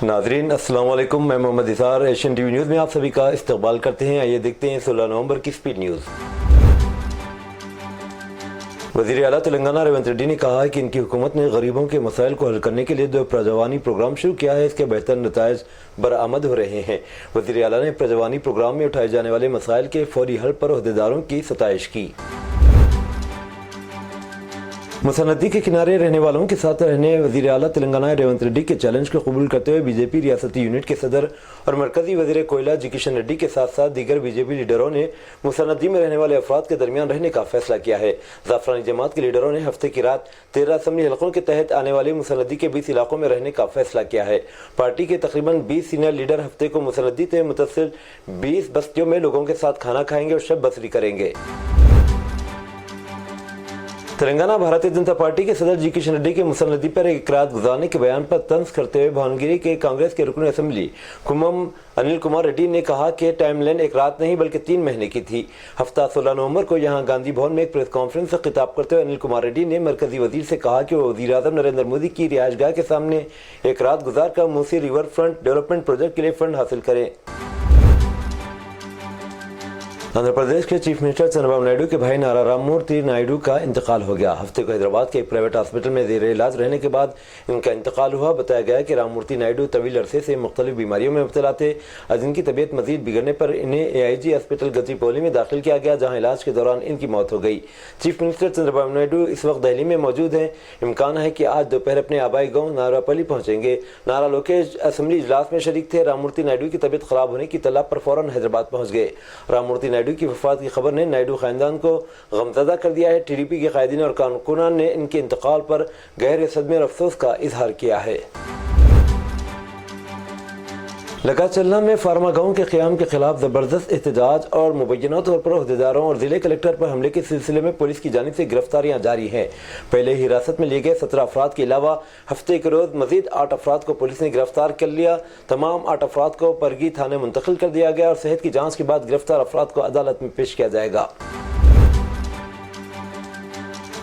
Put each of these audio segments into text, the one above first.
नाजरीन अस्सलाम वालेकुम, मैं मोहम्मद इसार एशियन टीवी न्यूज़ में आप सभी का इस्तकबाल करते हैं। आइए देखते हैं 16 नवंबर की स्पीड न्यूज़। वज़ीर आला तेलंगाना रेवंत रेड्डी ने कहा है कि इनकी हुकूमत ने गरीबों के मसाइल को हल करने के लिए जो प्रजवानी प्रोग्राम शुरू किया है, इसके बेहतर नताइज बरामद हो रहे हैं। वज़ीर आला ने प्रजवानी प्रोग्राम में उठाए जाने वाले मसाइल के फौरी हल पर ओहदेदारों की सताइश की। मूसा नदी के किनारे रहने वालों के साथ रहने वज़ीर आला तेलंगाना रेवंत रेड्डी के चैलेंज को कबूल करते हुए बीजेपी रियासती यूनिट के सदर और मरकजी वज़ीर कोयला जी किशन रेड्डी के साथ साथ दीगर बीजेपी लीडरों ने मूसा नदी में रहने वाले अफराद के दरमियान रहने का फैसला किया है। जाफरानी जमात के लीडरों ने हफ्ते की रात 13 असम्बली हलकों के तहत आने वाले मूसा नदी के 20 इलाकों में रहने का फैसला किया है। पार्टी के तकरीबन 20 सीनियर लीडर हफ्ते को मूसा नदी से मुतसिल 20 बस्तियों में लोगों के साथ खाना खाएंगे और शब बसरी करेंगे। तेलंगाना भारतीय जनता पार्टी के सदर जी किशन रेड्डी के मूसा नदी पर एक इकरार गुजारने के बयान पर तंज करते हुए भावनगिरी के कांग्रेस के रुकन असेंबली कुम्मम अनिल कुमार रेड्डी ने कहा कि टाइमलाइन एक रात नहीं बल्कि 3 महीने की थी। हफ्ता 16 नवंबर को यहां गांधी भवन में एक प्रेस कॉन्फ्रेंस से खिताब करते हुए अनिल कुमार रेड्डी ने मरकजी वजीर से कहा कि वो वजीर आजम नरेंद्र मोदी की रिहायशगाह के सामने एक रात गुजार कर Musi river front development project के लिए फंड हासिल करें। आंध्र प्रदेश के चीफ मिनिस्टर चंद्रबाबू नायडू के भाई नारा राममूर्ति नायडू का इंतकाल हो गया। हफ्ते को हैदराबाद के एक प्राइवेट हॉस्पिटल में जेर इलाज रहने के बाद इनका इंतकाल हुआ। बताया गया कि राममूर्ति नायडू तवील अरसे से मुख्तलिफ बीमारियों में मुब्तला थे। आज इनकी तबीयत मजीद बिगड़ने पर इन्हें AIG हॉस्पिटल गजीपोली में दाखिल किया गया, जहाँ इलाज के दौरान इनकी मौत हो गई। चीफ मिनिस्टर चंद्रबाबू नायडू इस वक्त दिल्ली में मौजूद हैं। इम्कान है कि आज दोपहर अपने आबाई गाँव नारापल्ली पहुंचेंगे। नारा लोकेश असेंबली इजलास में शरीक थे। राममूर्ति नायडू की तबीयत खराब होने की इत्तला पर फौरन हैदराबाद पहुंच गए। राममूर्ति नायडू की वफात की खबर ने नायडू खानदान को गमज़दा कर दिया है। TDP के कायदीन और कारकुनान ने इनके इंतकाल पर गहरे सदमे और अफसोस का इजहार किया है। लगा चलना में फार्मा गाँव के क़याम के खिलाफ ज़बरदस्त एहतजाज और मुबैना तौर पर अहदेदारों और ज़िले कलेक्टर पर हमले के सिलसिले में पुलिस की जानिब से गिरफ्तारियां जारी हैं। पहले ही हिरासत में लिए गए 17 अफराद के अलावा हफ्ते के रोज़ मजीद 8 अफराद को पुलिस ने गिरफ्तार कर लिया। तमाम 8 अफराद को परगी थाने मुंतकिल कर दिया गया और सेहत की जाँच के बाद गिरफ्तार अफराद को अदालत में पेश किया जाएगा।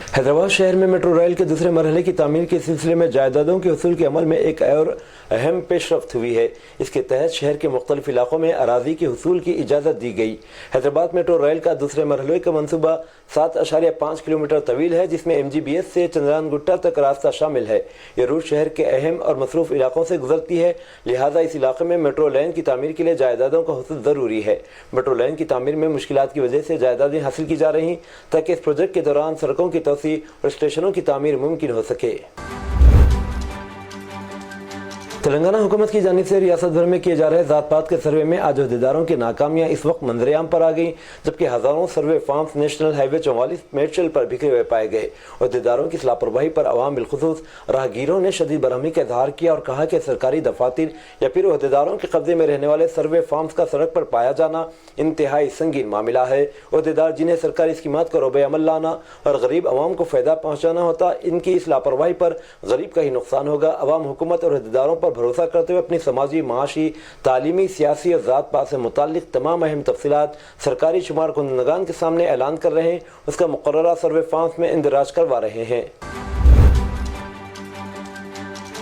हैदराबाद शहर में मेट्रो रेल के दूसरे मरहले की तामीर के सिलसिले में जायदादों के उसूल के अमल में एक और अहम पेशरफ्त हुई है। इसके तहत शहर के मुख्तलिफ इलाकों में अराजी के हुसूल की इजाज़त दी गई। हैदराबाद मेट्रो रेल का दूसरे मरहले का मनसूबा 7.5 किलोमीटर तवील है, जिसमें MGBS से चंद्रान गुट्टा तक रास्ता शामिल है। ये रूट शहर के अहम और मसरूफ इलाकों से गुजरती है, लिहाजा इस इलाके में मेट्रो लाइन की तामीर के लिए जायदादों का हुसूल ज़रूरी है। मेट्रो लाइन की तामीर में मुश्किलात की वजह से जायदादें हासिल की जा रही ताकि इस प्रोजेक्ट के दौरान सड़कों की तोसी और स्टेशनों की तामीर मुमकिन हो सके। तेलंगाना हुकूमत की जानिब से रियासत भर में किए जा रहे ज़ात पात के सर्वे में आज अहदेदारों की नाकामियां इस वक्त मंजरेआम पर आ गई, जबकि हज़ारों सर्वे फार्म्स नेशनल हाईवे 44 मेडशल पर बिखरे हुए पाए गए। अहदेदारों की लापरवाही पर अवाम बिलखुसूस राहगीरों ने शदीद बरहमी का इजहार किया और कहा कि सरकारी दफातर या फिर अहदेदारों के कब्जे में रहने वाले सर्वे फार्म्स का सड़क पर पाया जाना इंतहाई संगीन मामला है। अहदेदार जिन्हें सरकारी स्कीमात का रोबे अमल लाना और गरीब अवाम को फ़ायदा पहुँचाना होता, इनकी इस लापरवाही पर गरीब का ही नुकसान होगा। अवाम हुकूमत और अहदेदारों पर भरोसा करते हुए अपनी समाजी, माशी, तालीमी, सियासी और ज़ात पात से मुताल्लिक तमाम अहम तफसीलात सरकारी शुमार कुंदगान के सामने ऐलान कर रहे हैं। उसका मुकर्ररा सर्वे फार्म्स में इंदराज करवा रहे हैं।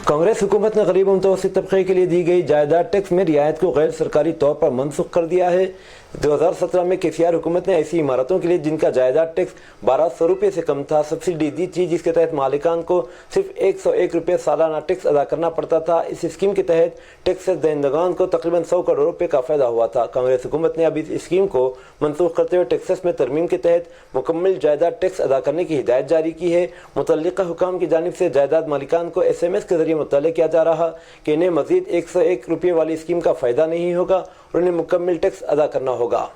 कांग्रेस हुकूमत ने गरीब मुतवस्सित तबके के लिए दी गई जायदाद टैक्स में रियायत को गैर सरकारी तौर पर मनसूख कर दिया है। 2017 में KCR हुकूमत ने ऐसी इमारतों के लिए जिनका जायदाद टैक्स 1200 रुपये से कम था सब्सिडी दी थी, जिसके तहत मालिकान को सिर्फ 101 रुपये सालाना टैक्स अदा करना पड़ता था। इस स्कीम के तहत टैक्स दहिंदगान को तकरीबन 100 करोड़ रुपये का फ़ायदा हुआ था। कांग्रेस हुकूमत ने अभी इस स्कीम को मनसूख करते हुए टैक्सेस में तरमीम के तहत मुकम्मल जायदाद टैक्स अदा करने की हिदायत जारी की है। मुतल्लिका हुकाम की जानिब से जायदाद मालिकान को SMS के जरिए मुतल्लिक़ किया जा रहा कि इन्हें मजीद 101 रुपये वाली स्कीम का फ़ायदा नहीं होगा और उन्हें मुकम्मल टैक्स अदा करना होगा।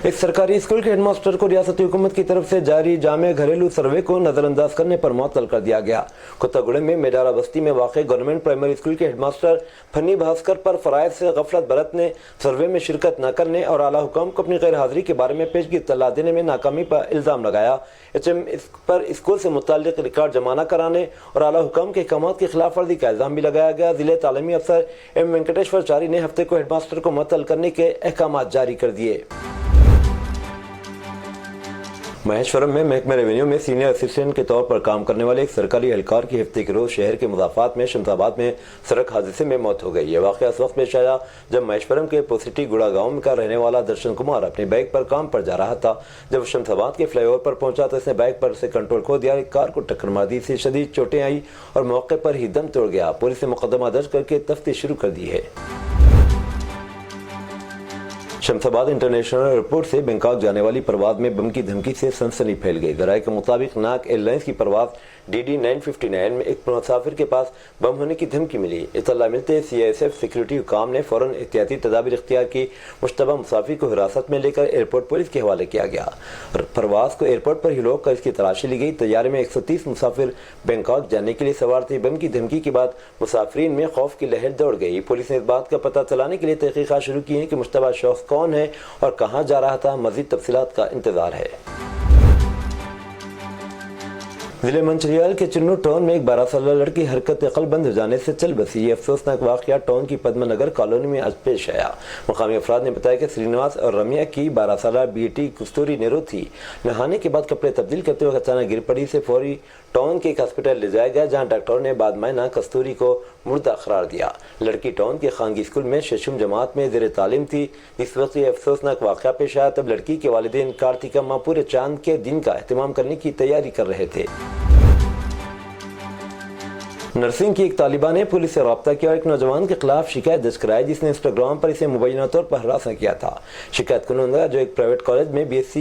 एक सरकारी स्कूल के हेडमास्टर को रियासती हुकूमत की तरफ से जारी जामे घरेलू सर्वे को नजरअंदाज करने पर मुअत्तल कर दिया गया। कुत्तागुड़े में मेडारा बस्ती में वाक़े गवर्नमेंट प्राइमरी स्कूल के हेडमास्टर फनी भास्कर पर फराइज से गफलत बरतने, सर्वे में शिरकत न करने और आला हुकाम को अपनी गैर हाजिरी के बारे में पेशगी इत्तला देने में नाकामी पर इल्ज़ाम लगाया। HM पर स्कूल से मुताल्लिक रिकॉर्ड जमा न कराने और आला हुकाम के अहकामात की खिलाफ वर्जी का इल्ज़ाम भी लगाया गया। जिले तालीमी अफसर M वेंकटेश्वर चारी ने हफ्ते को हेडमास्टर को मुअत्तल करने के अहकामात जारी कर दिए। महेश्वरम में महकमे रेवेन्यू में सीनियर असिस्टेंट के तौर पर काम करने वाले एक सरकारी एहलकार की हफ्ते के रोज शहर के मुजाफात में शमशाबाद में सड़क हादसे में मौत हो गई। यह वाकया उस वक्त पेश आया जब महेश्वरम के पोसिटी गुड़ा गांव का रहने वाला दर्शन कुमार अपनी बाइक पर काम पर जा रहा था। जब शमशाबाद के फ्लाईओवर पर पहुंचा तो इसने बाइक पर से कंट्रोल खो दिया, एक कार को टक्कर मार दी। इससे शदीद चोटें आई और मौके पर ही दम तोड़ गया। पुलिस ने मुकदमा दर्ज करके तफ्तीश शुरू कर दी है। शमशाबाद इंटरनेशनल एयरपोर्ट से बैंकॉक जाने वाली परवाज में बम की धमकी से सनसनी फैल गई। जराये के मुताबिक नाक एयरलाइंस की परवाज DD 959 में एक मुसाफिर के पास बम होने की धमकी मिली। इत्तला मिलते CISF सिक्योरिटी हुकाम ने फौरन एहतियाती तदाबीर इख्तियार की। मुश्तबा मुसाफिर को हिरासत में लेकर एयरपोर्ट पुलिस के हवाले किया गया। परवाज को एयरपोर्ट पर ही रोक कर इसकी तलाशी ली गई। तैयारे में 130 मुसाफिर बैंकॉक जाने के लिए सवार थे। बम की धमकी के बाद मुसाफिरीन में खौफ की लहर दौड़ गई। पुलिस ने इस बात का पता चलाने के लिए तहकीकात शुरू की है कि मुश्तबा शख्स कौन है और कहां जा रहा था। मजीद तफसीलात का इंतजार है। जिले मंचिरियाल के चिन्नू टाउन में एक 12 साला लड़की हरकत अकल बंद हो जाने से चल बसी। ये अफसोसनाक वाकया टाउन की पद्मनगर कॉलोनी में आज पेश आया। मकामी अफराद ने बताया कि श्रीनिवास और रम्या की 12 साला बेटी कस्तूरी नेहरू थी। नहाने के बाद कपड़े तब्दील करते वक्त अचानक गिर पड़ी। से फौरी टाउन के एक हॉस्पिटल ले जाया गया, जहां डॉक्टर ने बाद मायना कस्तूरी को मुर्दा करार दिया। लड़की टाउन के खानगी स्कूल में शशम जमात में ज़ेर तालीम थी। इस वक्त ये अफसोसनाक वाकया पेश आया तब लड़की के वालिदैन कार्तिका माँ पूरे चांद के दिन का एहतमाम करने की तैयारी कर रहे थे। नर्सिंग की एक तालिबा ने पुलिस से रब्ता किया और एक नौजवान के खिलाफ शिकायत दर्ज कराई, जिसने इंस्टाग्राम पर इसे मुबैना तौर पर हरासा किया था। शिकायत कुनंदा, जो एक प्राइवेट कॉलेज में BSc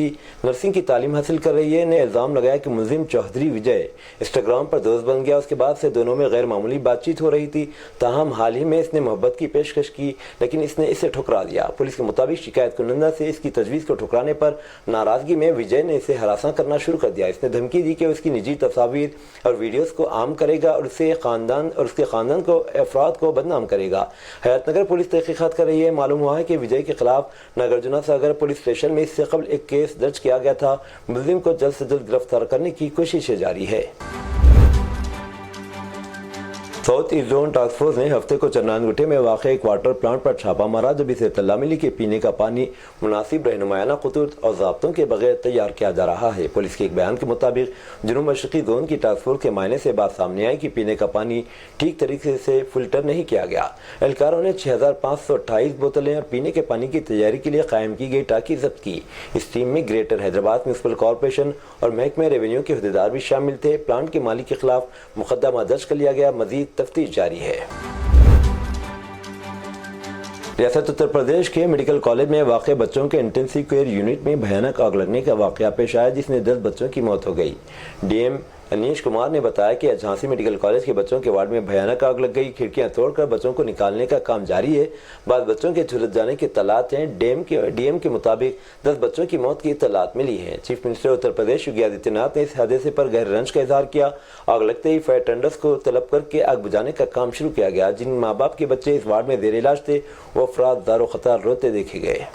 नर्सिंग की तालीम हासिल कर रही है, ने इल्ज़ाम लगाया कि मुलजिम चौधरी विजय इंस्टाग्राम पर दोस्त बन गया। उसके बाद से दोनों में गैर मामूली बातचीत हो रही थी। ताहम हाल ही में इसने मोहब्बत की पेशकश की, लेकिन इसने इसे ठुकरा दिया। पुलिस के मुताबिक शिकायत कुनंदा से इसकी तजवीज़ को ठुकराने पर नाराजगी में विजय ने इसे हरासा करना शुरू कर दिया। इसने धमकी दी कि उसकी निजी तस्वीर और वीडियोज़ को आम करेगा और उसके खानदान को अफराद को बदनाम करेगा। हयातनगर पुलिस तहकीकात कर रही है। मालूम हुआ है कि विजय के खिलाफ नागार्जुना सागर पुलिस स्टेशन में इससे कबल एक केस दर्ज किया गया था। मुलजिम को जल्द से जल्द गिरफ्तार करने की कोशिशें जारी है। South east zone task force ने हफ्ते को चन्नानगुटे में वाक़ एक वाटर प्लांट पर छापा मारा, जब इसे इत्तला मिली कि पीने का पानी मुनासिब रहनुमायाना खतूत और ज़ाब्तों के बगैर तैयार किया जा रहा है। पुलिस के एक बयान के मुताबिक जनूब मशरक़ी जोन की टास्क फोर्स के मायने से बात सामने आई कि पीने का पानी ठीक तरीके से फिल्टर नहीं किया गया। एहलकारों ने 6528 बोतलें और पीने के पानी की तैयारी के लिए कायम की गई टांकी जब्त की। इस टीम में ग्रेटर हैदराबाद म्यूनसिपल कॉरपोरेशन और महकमे रेवेन्यू के अहदेदार भी शामिल थे। प्लांट के मालिक के खिलाफ मुकदमा दर्ज कर लिया गया। मजीद तफ्तीश जारी है। रियासत उत्तर प्रदेश के मेडिकल कॉलेज में वाक़े बच्चों के इंटेंसिव केयर यूनिट में भयानक आग लगने का वाक़या पेश आया, जिसमें 10 बच्चों की मौत हो गई। DM अनीश कुमार ने बताया कि झांसी मेडिकल कॉलेज के बच्चों के वार्ड में भयानक आग लग गई। खिड़कियां तोड़कर बच्चों को निकालने का काम जारी है। बाद बच्चों के झुलस जाने की इत्तलात हैं। DM के मुताबिक 10 बच्चों की मौत की इत्तलात मिली है। चीफ मिनिस्टर उत्तर प्रदेश योगी आदित्यनाथ ने इस हादसे पर गहरे रंज का इजहार किया। आग लगते ही फायर टेंडर्स को तलब करके आग बुझाने का काम शुरू किया गया। जिन माँ बाप के बच्चे इस वार्ड में जेर इलाज थे, वो अफराद दारो खतार रोते देखे गए।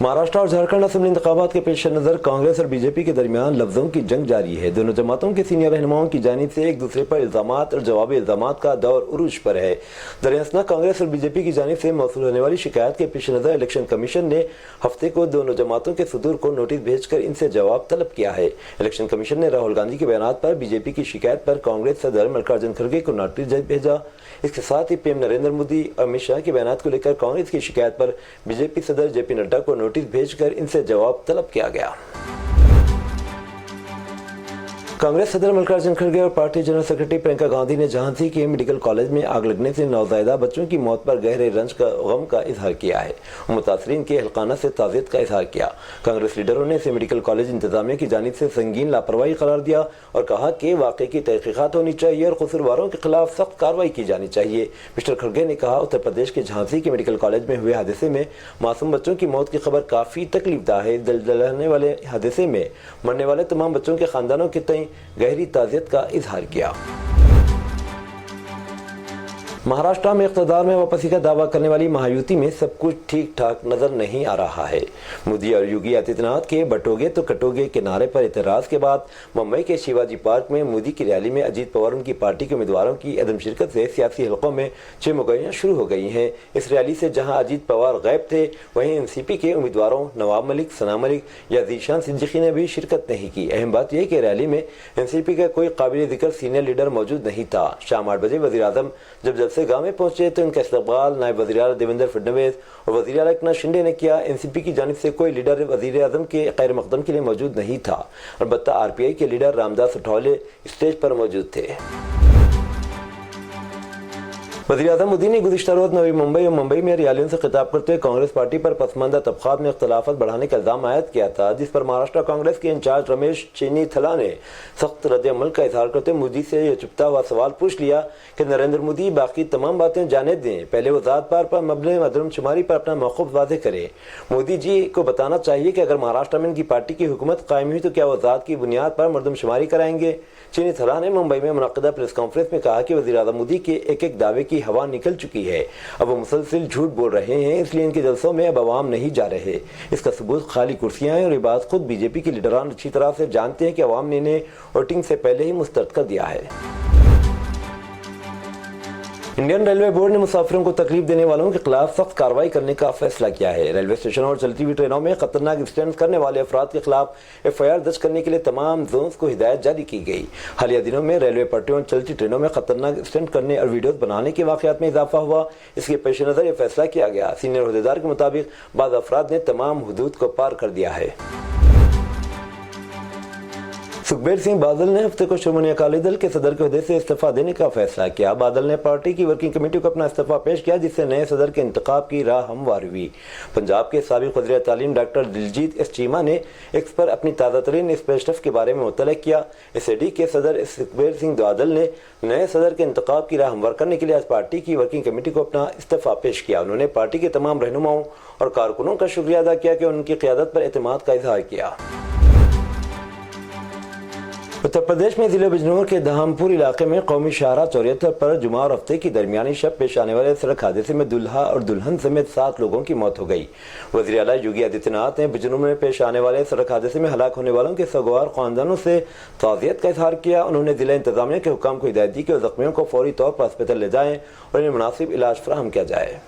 महाराष्ट्र और झारखंड असेंबली इंतखाबात के पेश नज़र कांग्रेस और बीजेपी के दरमियान लफ्जों की जंग जारी है। दोनों जमातों के सीनियर रहनुमाओं की जानिब से एक दूसरे पर इल्जामात और जवाबी इल्जामात का दौर उरूज पर है। दरअसल कांग्रेस और बीजेपी की जानिब से मौसूल होने वाली शिकायत के पेश नज़र इलेक्शन कमीशन ने हफ्ते को दोनों जमातों के सदूर को नोटिस भेजकर इनसे जवाब तलब किया है। इलेक्शन कमीशन ने राहुल गांधी के बयान पर बीजेपी की शिकायत पर कांग्रेस सदर मल्लिकार्जुन खड़गे को नोटिस भेजा। इसके साथ ही PM नरेंद्र मोदी और अमित शाह के बयान को लेकर कांग्रेस की शिकायत पर बीजेपी सदर JP नड्डा को नोटिस भेजकर इनसे जवाब तलब किया गया। कांग्रेस सदर मल्लिकार्जुन खड़गे और party general secretary Priyanka Gandhi ने झांसी के मेडिकल कॉलेज में आग लगने से नौज़ायदा बच्चों की मौत पर गहरे रंज का गम का इजहार किया है। मुतासरीन के हल्काना से ताज़ियत का इजहार किया। कांग्रेस लीडरों ने इसे मेडिकल कॉलेज इंतजामिया की जानिब से संगीन लापरवाही करार दिया और कहा कि वाक़े की तहकीकात होनी चाहिए और कसूरवारों के खिलाफ सख्त कार्रवाई की जानी चाहिए। मिस्टर खड़गे ने कहा, उत्तर प्रदेश के झांसी के मेडिकल कॉलेज में हुए हादसे में मासूम बच्चों की मौत की खबर काफ़ी तकलीफदा है। दलदलाने वाले हादसे में मरने वाले तमाम बच्चों के खानदानों के तय गहरी ताज़ियत का इजहार किया। महाराष्ट्र में इक़्तिदार में वापसी का दावा करने वाली महायुति में सब कुछ ठीक ठाक नजर नहीं आ रहा है। मोदी और योगी आदित्यनाथ के बटोगे तो कटोगे के नारे पर एतराज के बाद मुंबई के शिवाजी पार्क में मोदी की रैली में अजीत पवार उनकी पार्टी के उम्मीदवारों की अदम शिरकत से सियासी हलकों में चिमगाइयां शुरू हो गई हैं। इस रैली से जहां अजीत पवार गैब थे, वहीं एनसीपी के उम्मीदवारों नवाब मलिक, सना मलिक या ज़ीशान सिद्दीकी ने भी शिरकत नहीं की। अहम बात यह कि रैली में एनसीपी का कोई काबिल जिक्र सीनियर लीडर मौजूद नहीं था। शाम 8 बजे वज़ीर आज़म जब जलसे गाह में पहुंचे तो इनका इस्तकबाल नायब वज़ीर आला देवेंद्र फडणवीस और वज़ीर आला एकनाथ शिंदे ने किया। एनसीपी की जानिब से कोई लीडर वज़ीर आज़म के खैर मकदम के लिए मौजूद नहीं था। अलबत्ता आरपीआई के लीडर रामदास अठावले स्टेज पर मौजूद थे। वज़ीर आज़म मोदी ने गुज़िश्ता रोज़ नवी मुंबई और मुंबई में रैलियों से खिताब करते हुए कांग्रेस पार्टी पर पसमानदा तबक़ात में इख्तिलाफ़ात बढ़ाने का इल्ज़ाम आयद किया था, जिस पर महाराष्ट्र कांग्रेस के इंचार्ज रमेश चेन्नीथला ने सख्त रद्द-ए-अमल का इज़हार करते हुए मोदी से यह चुभता हुआ सवाल पूछ लिया कि नरेंद्र मोदी बाकी तमाम बातें जाने दें, पहले वो ज़ात पात पर मबनी मरदमशुमारी पर अपना मौक़िफ़ वाज़ेह करें। मोदी जी को बताना चाहिए कि अगर महाराष्ट्र में इनकी पार्टी की हुकूमत कायम हुई तो क्या वो ज़ात की बुनियाद पर मरदमशुमारी कराएंगे। चेन्नीथला ने मुंबई में मुनक़्क़दा प्रेस कॉन्फ्रेंस में कहा कि वज़ीर आज़म मोदी के एक दावे की हवा निकल चुकी है, अब वो मुसलसिल झूठ बोल रहे हैं, इसलिए इनके जलसों में अब अवाम नहीं जा रहे। इसका सबूत खाली कुर्सियां हैं और ये बात खुद बीजेपी के लीडरान अच्छी तरह से जानते हैं कि अवाम ने इन्हें वोटिंग से पहले ही मुस्तरद कर दिया है। इंडियन रेलवे बोर्ड ने मुसाफिरों को तकलीफ देने वालों के खिलाफ सख्त कार्रवाई करने का फैसला किया है। रेलवे स्टेशनों और चलती हुई ट्रेनों में खतरनाक इंसिडेंट करने वाले अफराद के खिलाफ FIR दर्ज करने के लिए तमाम जोन्स को हिदायत जारी की गई। हालिया दिनों में रेलवे पटरियों और चलती ट्रेनों में खतरनाक इंसिडेंट करने और वीडियोज बनाने के वाकयात में इजाफा हुआ। इसके पेश नज़र यह फैसला किया गया। सीनियर अहदेदार के मुताबिक बाद अफराद ने तमाम हुदूद को पार कर दिया है। सुखबीर सिंह बादल ने हफ्ते को श्रोमणी अकाली दल के सदर के ओहदे से इस्तीफा देने का फैसला किया। बादल ने पार्टी की वर्किंग कमेटी को अपना इस्तीफा पेश किया, जिससे नए सदर के इंतखाब की राह हमवार हुई। पंजाब के साबिक वज़ीर तालीम डॉक्टर दिलजीत एस चीमा ने एक्स पर अपनी ताज़ा तरीन स्पेशलिस्ट के बारे में मुतलक किया। SAD के सदर सुखबीर सिंह बादल ने नए सदर के इंतखाब की राह हमवार करने के लिए आज पार्टी की वर्किंग कमेटी को अपना इस्तीफा पेश किया। उन्होंने पार्टी के तमाम रहनुमाओं और कारकुनों का शुक्रिया अदा किया कि उनकी क़यादत पर एतमाद का इजहार किया। उत्तर प्रदेश में जिले बिजनौर के दहामपुर इलाके में कौमी शाहराह 74 पर जुमा और हफ्ते की दरमियानी शब पेश आने वाले सड़क हादसे में दुल्हा और दुल्हन समेत 7 लोगों की मौत हो गई। वज़ीर आला योगी आदित्यनाथ ने बिजनौर में पेश आने वाले सड़क हादसे में हलाक होने वालों के सगवार खानदानों से ताज़ियत का इजहार किया। उन्होंने जिला इंतजामिया के हुक्काम को हिदायत दी कि वो जख्मियों को फौरी तौर पर अस्पताल ले जाएं और इन्हें मुनासिब इलाज फराहम किया जाए।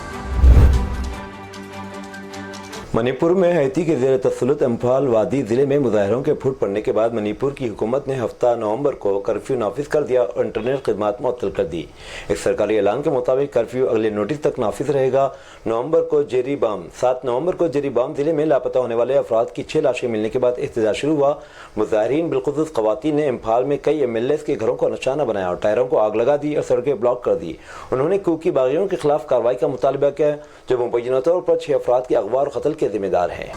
मणिपुर में हैती के ज़ेर तसल्लुत इम्फाल वादी ज़िले में मुजाहिरों के फूट पड़ने के बाद मणिपुर की हुकूमत ने हफ्ता नवंबर को कर्फ्यू नाफिज कर दिया और इंटरनेट खिदमात मुअत्तल कर दी। एक सरकारी ऐलान के मुताबिक कर्फ्यू अगले नोटिस तक नाफिज रहेगा। 7 नवंबर को जेरीबाम ज़िले में लापता होने वाले अफराद की 6 लाशें मिलने के बाद एहतजाज शुरू हुआ। मुजाहिरीन बिलखुसूस ख़वातीन ने इम्फाल में कई MLAs के घरों को निशाना बनाया और टायरों को आग लगा दी और सड़कें ब्लॉक कर दी। उन्होंने कुकी बागियों के खिलाफ कार्रवाई का मुतालबा किया, जो मुबैना तौर पर 6 अफराद के अगवा और कत्ल के जिम्मेदार हैं।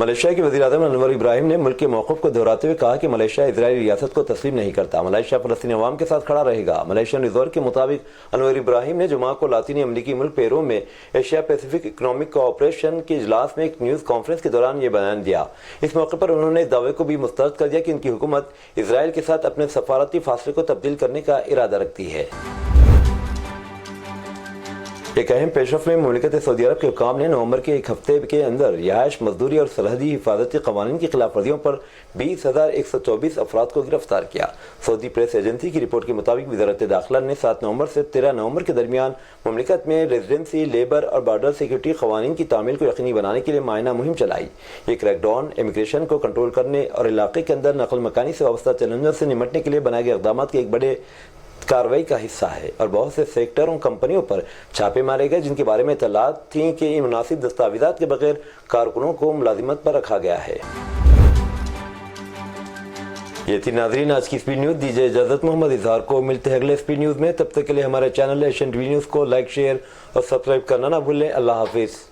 मलेशिया के वज़ीर आज़म अनवर इब्राहिम ने मुल्क के मौक़िफ़ को दोहराते हुए कहा कि मलेशिया इजरायली रियासत को तस्लीम नहीं करता। मलेशिया फ़लस्तीनी अवाम के साथ खड़ा रहेगा। मलेशियन रिज़र्व के मुताबिक अनवर इब्राहिम ने जुमा को लातीनी अमरीकी मुल्क पेरू में एशिया पैसिफिक इकनॉमिक कोऑपरेशन के इजलास में एक न्यूज़ कॉन्फ्रेंस के दौरान ये बयान दिया। इस मौके पर उन्होंने इस दावे को भी मुस्तरद कर दिया कि उनकी हुकूमत इसराइल के साथ अपने सफारती फासले को तब्दील करने का इरादा रखती है। एक अहम पेशरफ में मुमलिकत सऊदी अरब के हुक्काम ने नवंबर के एक हफ्ते के अंदर रिहाइश, मजदूरी और सरहदी हिफाजती कवानीन की खिलाफ वर्जियों पर 20,124 अफराद को गिरफ्तार किया। सऊदी प्रेस एजेंसी की रिपोर्ट के मुताबिक वज़ारत दाखिला ने 7 नवंबर से 13 नवंबर के दरमियान मुमलिकत में रेजिडेंसी, लेबर और बॉर्डर सिक्योरिटी कवानीन की तामील को यकीनी बनाने के लिए मायना मुहिम चलाई। ये क्रैकडाउन इमिग्रेशन को कंट्रोल करने और इलाके के अंदर नकल मकानी से वाबस्ता चैलेंजों से निमटने के लिए बनाए गए इक़दाम के एक बड़े कार्रवाई का हिस्सा है और बहुत से सेक्टरों कंपनियों पर छापे मारे गए, जिनके बारे में इत्तलात थी कि इन मुनासिब दस्तावेज़ात के बगैर कारकुनों को मुलाजिमत पर रखा गया है। ये थी नाज़रीन आज की स्पीड न्यूज़। दीजिए इजाज़त मोहम्मद इजहार को। मिलते हैं अगले स्पीड न्यूज़ में। तब तक के लिए हमारे चैनल एशियन टीवी न्यूज़ को लाइक, शेयर और सब्सक्राइब करना ना भूलें। अल्लाह हाफिज़।